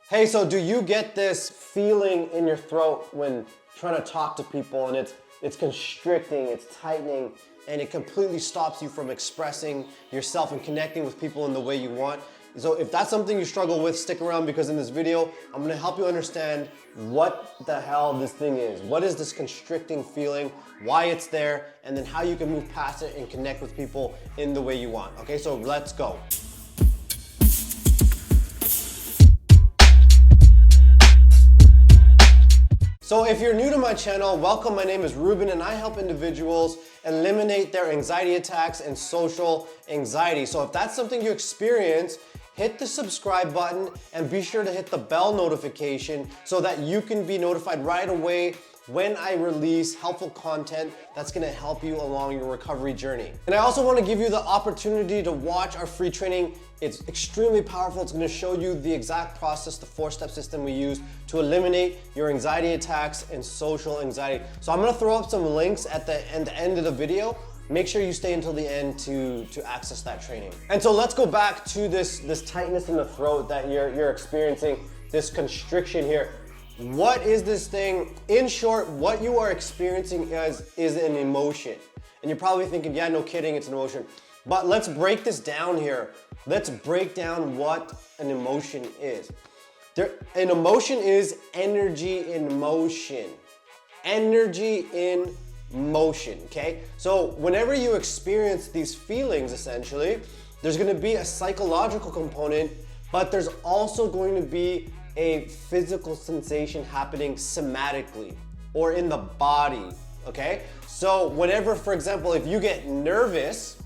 Hey, so do you get this feeling in your throat when trying to talk to people, and it's constricting, it's tightening, and it completely stops you from expressing yourself and connecting with people in the way you want? So if that's something you struggle with, stick around, because in this video, I'm gonna help you understand what the hell this thing is. What is this constricting feeling, why it's there, and then how you can move past it and connect with people in the way you want. Okay, so let's go. So if you're new to my channel, welcome. My name is Rubin and I help individuals eliminate their anxiety attacks and social anxiety. So if that's something you experience, hit the subscribe button and be sure to hit the bell notification so that you can be notified right away when I release helpful content that's gonna help you along your recovery journey. And I also wanna give you the opportunity to watch our free training. It's extremely powerful. It's gonna show you the exact process, the 4-step system we use to eliminate your anxiety attacks and social anxiety. So I'm gonna throw up some links at the end of the video. Make sure you stay until the end to access that training. And so let's go back to this tightness in the throat that you're experiencing, this constriction here. What is this thing? In short, what you are experiencing is an emotion. And you're probably thinking, yeah, no kidding, it's an emotion. But let's break this down here. Let's break down what an emotion is. An emotion is energy in motion. Energy in motion, okay? So whenever you experience these feelings, essentially, there's gonna be a psychological component, but there's also going to be a physical sensation happening somatically or in the body, okay? So whenever, for example, if you get nervous,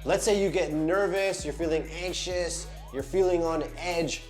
let's say you get nervous, you're feeling anxious, you're feeling on edge,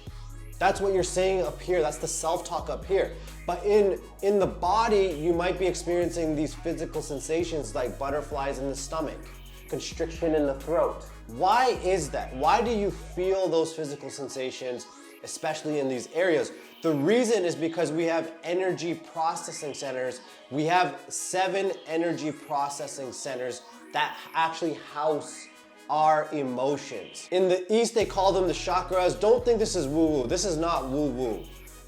that's what you're saying up here, that's the self-talk up here. But in the body, you might be experiencing these physical sensations like butterflies in the stomach, constriction in the throat. Why is that? Why do you feel those physical sensations, especially in these areas? The reason is because we have energy processing centers. We have 7 energy processing centers that actually house our emotions. In the East, they call them the chakras. Don't think this is woo-woo. This is not woo-woo.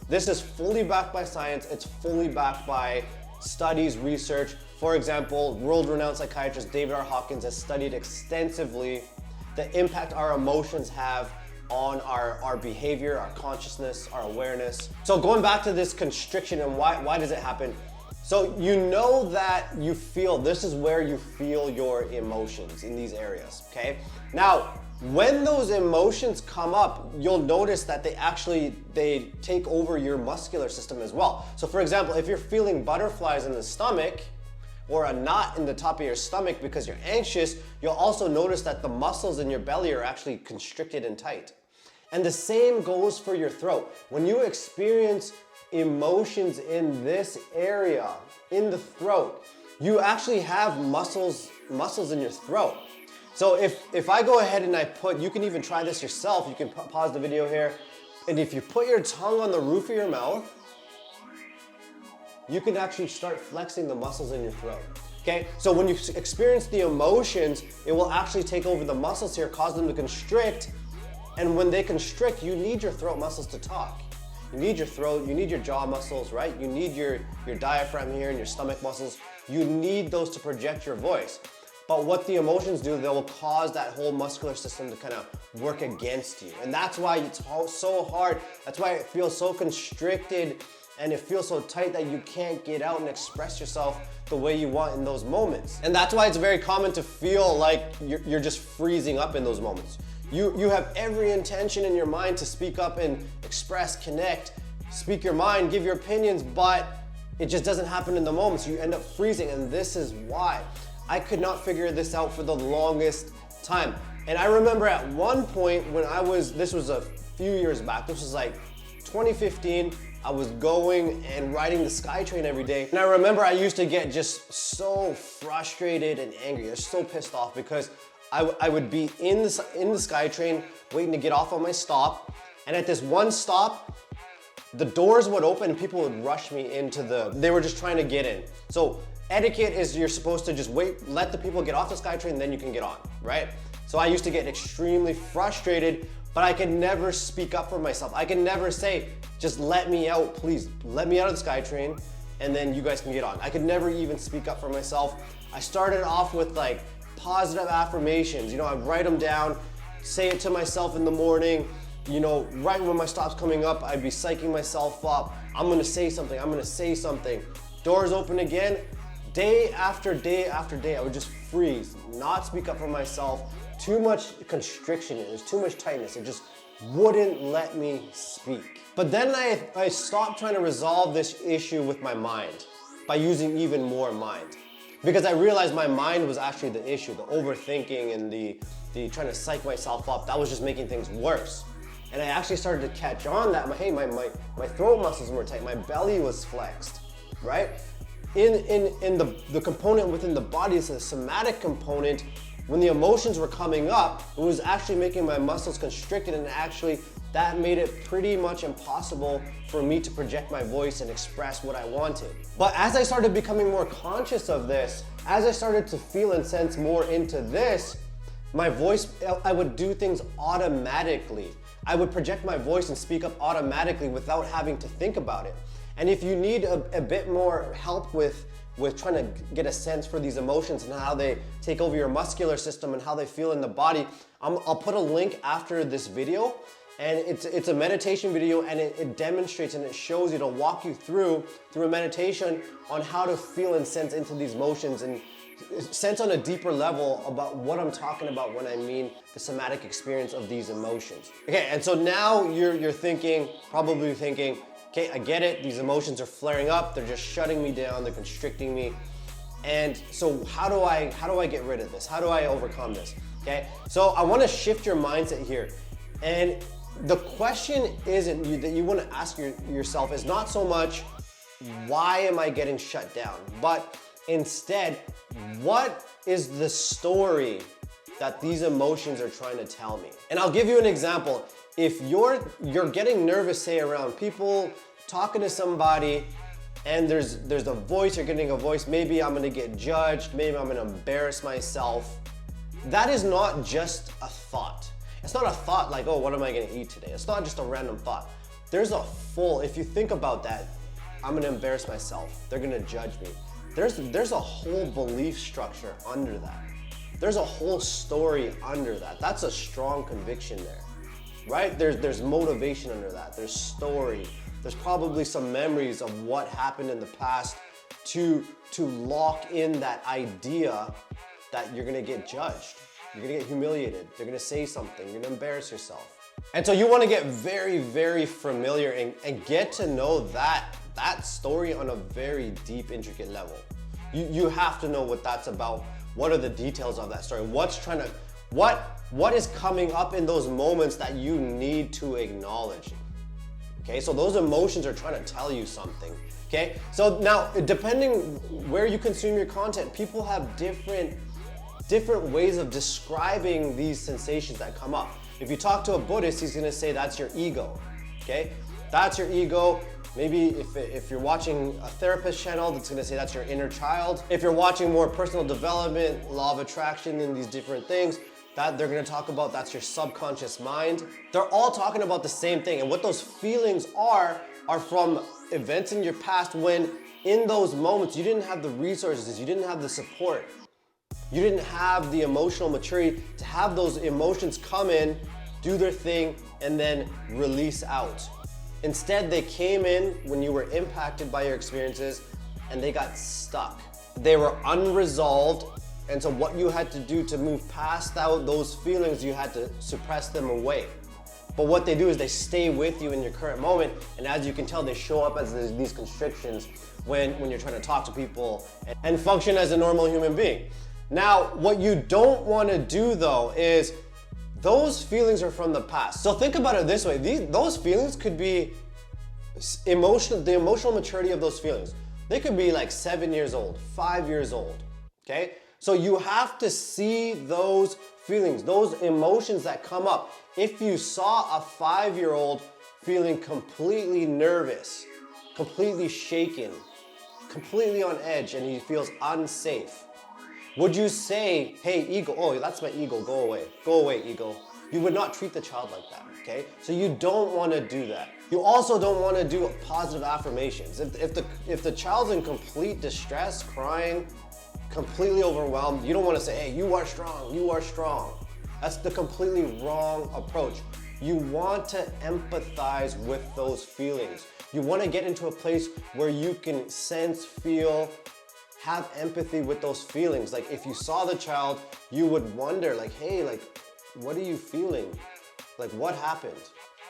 This is fully backed by science. It's fully backed by studies, research. For example, world-renowned psychiatrist David R. Hawkins has studied extensively the impact our emotions have on our behavior, our consciousness, our awareness. So going back to this constriction and why does it happen? So you know that you feel, this is where you feel your emotions, in these areas, okay? Now, when those emotions come up, you'll notice that they take over your muscular system as well. So for example, if you're feeling butterflies in the stomach, or a knot in the top of your stomach because you're anxious, you'll also notice that the muscles in your belly are actually constricted and tight. And the same goes for your throat. When you experience emotions in this area, in the throat, you actually have muscles in your throat. So if I go ahead and I you can even try this yourself, you can pause the video here, and if you put your tongue on the roof of your mouth, you can actually start flexing the muscles in your throat, okay? So when you experience the emotions, it will actually take over the muscles here, cause them to constrict, and when they constrict, you need your throat muscles to talk. You need your throat, you need your jaw muscles, right? You need your diaphragm here and your stomach muscles. You need those to project your voice. But what the emotions do, they will cause that whole muscular system to kind of work against you. And that's why it's so hard. That's why it feels so constricted and it feels so tight that you can't get out and express yourself the way you want in those moments. And that's why it's very common to feel like you're just freezing up in those moments. You have every intention in your mind to speak up and express, connect, speak your mind, give your opinions, but it just doesn't happen in the moments. You end up freezing, and this is why. I could not figure this out for the longest time. And I remember at one point when this was a few years back, this was like 2015, I was going and riding the SkyTrain every day. And I remember I used to get just so frustrated and angry. I was so pissed off because I would be in the SkyTrain waiting to get off on my stop. And at this one stop, the doors would open and people would rush me they were just trying to get in. So etiquette is you're supposed to just wait, let the people get off the SkyTrain, then you can get on, right? So I used to get extremely frustrated, but I can never speak up for myself. I can never say, just let me out, please. Let me out of the SkyTrain, and then you guys can get on. I could never even speak up for myself. I started off with like positive affirmations. You know, I'd write them down, say it to myself in the morning. You know, right when my stop's coming up, I'd be psyching myself up. I'm gonna say something, I'm gonna say something. Doors open again, day after day after day, I would just freeze, not speak up for myself. Too much constriction, there's too much tightness. It just wouldn't let me speak. But then I stopped trying to resolve this issue with my mind by using even more mind. Because I realized my mind was actually the issue, the overthinking and the trying to psych myself up. That was just making things worse. And I actually started to catch on that, hey, my throat muscles were tight, my belly was flexed, right? In the component within the body, it's a somatic component. When the emotions were coming up, it was actually making my muscles constricted, and actually that made it pretty much impossible for me to project my voice and express what I wanted. But as I started becoming more conscious of this, as I started to feel and sense more into this, my voice, I would do things automatically. I would project my voice and speak up automatically without having to think about it. And if you need a bit more help with trying to get a sense for these emotions and how they take over your muscular system and how they feel in the body, I'll put a link after this video. And it's a meditation video, and it demonstrates and it shows you, to walk you through a meditation on how to feel and sense into these emotions and sense on a deeper level about what I'm talking about when I mean the somatic experience of these emotions. Okay, and so now you're thinking, probably thinking, okay, I get it, these emotions are flaring up, they're just shutting me down, they're constricting me. And so how do I get rid of this? How do I overcome this? Okay, so I wanna shift your mindset here. And the question that you wanna ask yourself is not so much, why am I getting shut down? But instead, what is the story that these emotions are trying to tell me? And I'll give you an example. If you're getting nervous, say around people, talking to somebody, and there's a voice, you're getting a voice, maybe I'm gonna get judged, maybe I'm gonna embarrass myself. That is not just a thought. It's not a thought like, oh, what am I gonna eat today? It's not just a random thought. There's a full, if you think about that, I'm gonna embarrass myself, they're gonna judge me. There's a whole belief structure under that. There's a whole story under that. That's a strong conviction there, right? There's motivation under that. There's story. There's probably some memories of what happened in the past to lock in that idea that you're gonna get judged. You're gonna get humiliated. They're gonna say something. You're gonna embarrass yourself. And so you wanna get very, very familiar and get to know that story on a very deep, intricate level. You have to know what that's about. What are the details of that story? What is coming up in those moments that you need to acknowledge? Okay, so those emotions are trying to tell you something. Okay, so now depending where you consume your content, people have different ways of describing these sensations that come up. If you talk to a Buddhist, he's gonna say that's your ego. Okay, that's your ego. Maybe if you're watching a therapist channel, that's gonna say that's your inner child. If you're watching more personal development, law of attraction, and these different things, that they're gonna talk about, that's your subconscious mind. They're all talking about the same thing, and what those feelings are from events in your past when in those moments you didn't have the resources, you didn't have the support, you didn't have the emotional maturity to have those emotions come in, do their thing, and then release out. Instead, they came in when you were impacted by your experiences and they got stuck. They were unresolved, and so what you had to do to move past those feelings, you had to suppress them away. But what they do is they stay with you in your current moment, and as you can tell, they show up as these constrictions when you're trying to talk to people and function as a normal human being. Now, what you don't want to do though is those feelings are from the past. So think about it this way, those feelings could be the emotional maturity of those feelings. They could be like 7 years old, 5 years old, okay? So you have to see those feelings, those emotions that come up. If you saw a 5-year-old feeling completely nervous, completely shaken, completely on edge, and he feels unsafe, would you say, hey, ego, oh, that's my ego, go away, ego. you would not treat the child like that, okay? So you don't want to do that. You also don't want to do positive affirmations. If the child's in complete distress, crying, completely overwhelmed, you don't want to say, hey, you are strong, you are strong. That's the completely wrong approach. You want to empathize with those feelings. You want to get into a place where you can sense, feel, have empathy with those feelings. Like if you saw the child, you would wonder like, hey, like, what are you feeling? Like what happened?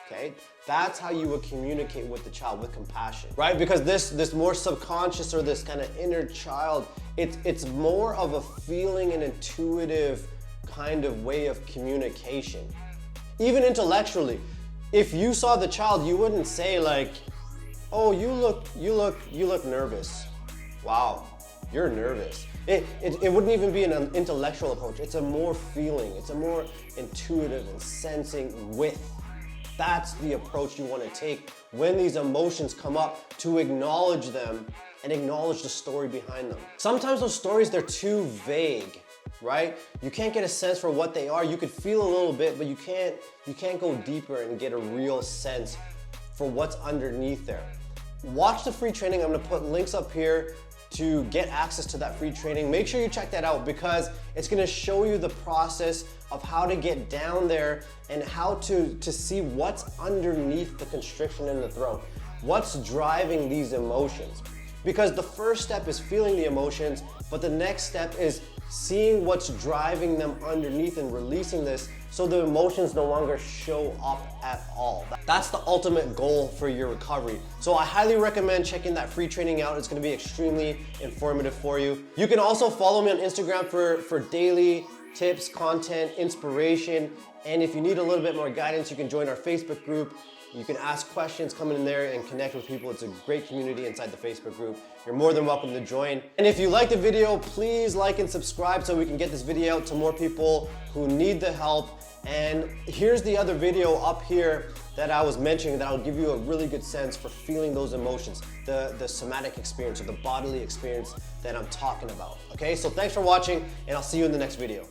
Okay, that's how you would communicate with the child, with compassion, right? Because this more subconscious or this kind of inner child, it's more of a feeling and intuitive kind of way of communication. Even intellectually, if you saw the child, you wouldn't say like, oh, you look nervous. Wow, you're nervous. It wouldn't even be an intellectual approach. It's a more feeling, it's a more intuitive and sensing with. That's the approach you want to take when these emotions come up, to acknowledge them and acknowledge the story behind them. Sometimes those stories, they're too vague, right? You can't get a sense for what they are. You could feel a little bit, but you can't go deeper and get a real sense for what's underneath there. Watch the free training. I'm gonna put links up here to get access to that free training. Make sure you check that out because it's gonna show you the process of how to get down there and how to see what's underneath the constriction in the throat. What's driving these emotions? Because the first step is feeling the emotions, but the next step is seeing what's driving them underneath and releasing this so the emotions no longer show up at all. That's the ultimate goal for your recovery. So I highly recommend checking that free training out. It's gonna be extremely informative for you. You can also follow me on Instagram for daily tips, content, inspiration, and if you need a little bit more guidance, you can join our Facebook group. You can ask questions, come in there and connect with people. It's a great community inside the Facebook group. You're more than welcome to join. And if you like the video, please like and subscribe so we can get this video out to more people who need the help. And here's the other video up here that I was mentioning that will give you a really good sense for feeling those emotions, the somatic experience or the bodily experience that I'm talking about. Okay, so thanks for watching and I'll see you in the next video.